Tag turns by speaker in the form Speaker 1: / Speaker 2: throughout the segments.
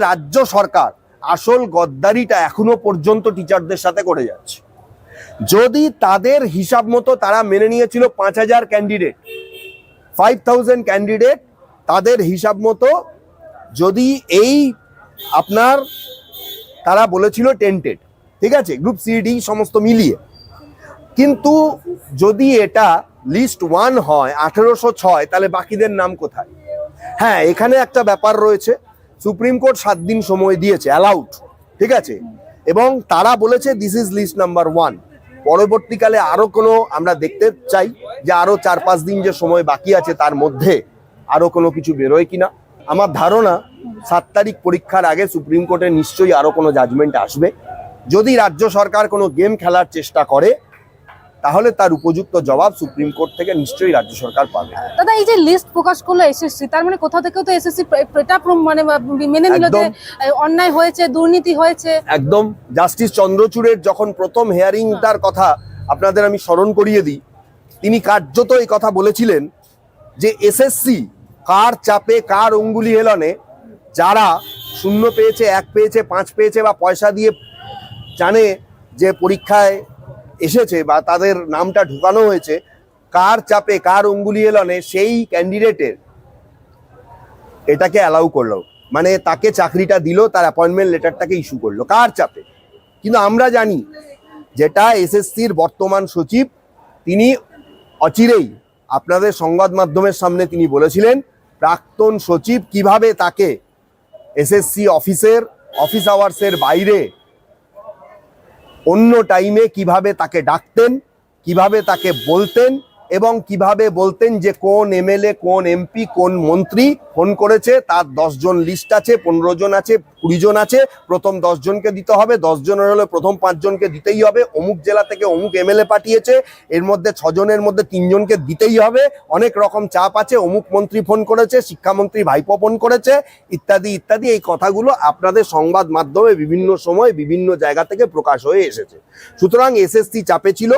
Speaker 1: রাজ্য সরকার আসল গদ্দারিটা এখনো পর্যন্ত টিচারদের সাথে করে যাচ্ছে। যদি তাদের হিসাব মতো তারা মেনে নিয়েছিল 5000 ক্যান্ডিডেট, 5000 ক্যান্ডিডেট, তাদের হিসাব মতো যদি এই আপনার তারা বলেছিল টেন্টেড, ঠিক আছে, গ্রুপ সি ডি সমস্ত মিলিয়ে, কিন্তু যদি এটা লিস্ট 1 হয় 1806, তাহলে বাকিদের নাম কোথায়? হ্যাঁ, এখানে একটা ব্যাপার রয়েছে, সুপ্রিম কোর্ট 7 দিন সময় দিয়েছে, অ্যালাউড, ঠিক আছে, এবং তারা বলেছে দিস ইজ লিস্ট নাম্বার 1। পরবর্তীকালে আরো কোনো আমরা দেখতে চাই যে আরো 4-5 দিন যে সময় বাকি আছে তার মধ্যে আরো কোনো কিছু বেরোয় কিনা। আমার ধারণা 7 তারিখ পরীক্ষার আগে সুপ্রিম কোর্টে নিশ্চয়ই আরো কোনো জাজমেন্ট আসবে। যদি রাজ্য সরকার কোনো গেম খেলার চেষ্টা করে তাহলে তার উপযুক্ত জবাব সুপ্রিম কোর্ট থেকে নিশ্চয়ই রাজ্য সরকার পাবে।
Speaker 2: দাদা, এই যে লিস্ট প্রকাশ করলো এসএসসি, তার মানে কোথা থেকে তো এসএসসি এটা মানে মেনে নিল যে অন্যায় হয়েছে, দুর্নীতি হয়েছে। একদম।
Speaker 1: জাস্টিস চন্দ্রচূড়ের যখন প্রথম হিয়ারিংটার কথা আপনাদের আমি স্মরণ করিয়ে দিই, তিনি কার্যত এই কথা বলেছিলেন যে এসএসসি কার চাপে, কার অঙ্গুলি হেলনে, যারা 0 পেয়েছে, 1 পেয়েছে, 5 পেয়েছে বা পয়সা দিয়ে জানে যে পরীক্ষায় এসেছে বা তাদের নামটা ঢুকানো হয়েছে, কার চাপে, কার অঙ্গুলি এলনে সেই ক্যান্ডিডেটের এটাকে অ্যালাউ করলো, মানে তাকে চাকরিটা দিল, তার অ্যাপয়েন্টমেন্ট লেটারটাকে ইস্যু করলো, কার চাপে? কিন্তু আমরা জানি যেটা এসএসসির বর্তমান সচিব, তিনি অচিরেই আপনাদের সংবাদ মাধ্যমের সামনে তিনি বলেছিলেন প্রাক্তন সচিব কিভাবে তাকে এসএসসি অফিস আওয়ার্সের বাইরে অন্য টাইমে কিভাবে তাকে ডাকতেন, কিভাবে তাকে বলতেন, এবং কিভাবে বলতেন যে কোন এমএলএ, কোন এমপি, কোন মন্ত্রী ফোন করেছে, তার 10 জন লিস্ট আছে, 15 জন আছে, 20 জন আছে, প্রথম 10 জনকে দিতে হবে, 10 জনের হলে প্রথম 5 জনকে দিতেই হবে, অমুক জেলা থেকে অমুক এমএলএ পাঠিয়েছে, এর মধ্যে 6 জনের মধ্যে 3 জনকে দিতেই হবে, অনেক রকম চাপ আছে, অমুক মন্ত্রী ফোন করেছে, শিক্ষামন্ত্রী ভাইপো ফোন করেছে, ইত্যাদি ইত্যাদি। এই কথাগুলো আপনাদের সংবাদ মাধ্যমে বিভিন্ন সময় বিভিন্ন জায়গা থেকে প্রকাশ হয়ে এসেছে। সুতরাং এসএসসি চাপে ছিল।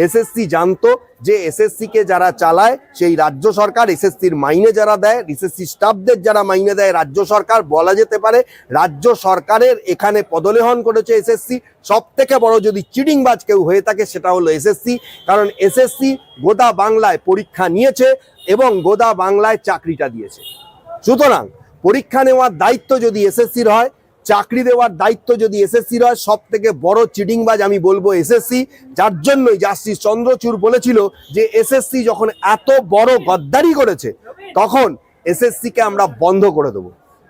Speaker 1: এসএসসি জানতো যে এসএসসিকে যারা চালায় সেই রাজ্য সরকার, এসএসসির মাইনে যারা দেয়, এসএসসি স্টাফদের যারা মাইনে দেয় রাজ্য সরকার, বলা যেতে পারে রাজ্য সরকারের এখানে পদলেহন করেছে এসএসসি। সব থেকে বড় যদি চিটিংবাজ কেউ হয়ে থাকে সেটা হলো এসএসসি, কারণ এসএসসি গোদা বাংলায় পরীক্ষা নিয়েছে এবং গোদা বাংলায় চাকরিটা দিয়েছে। সুতরাং পরীক্ষা নেওয়ার দায়িত্ব যদি এসএসসির হয়, চাকরি দেওয়ার দায়িত্ব যদি এসএসসির হয়, সব থেকে বড় চিটিংবাজ আমি বলবো এসএসসি। যার জন্যই জাস্টিস চন্দ্রচূড় বলেছিল যে এসএসসি যখন এত বড় গদ্দারি করেছে তখন এসএসসিকে আমরা বন্ধ করে দেবো।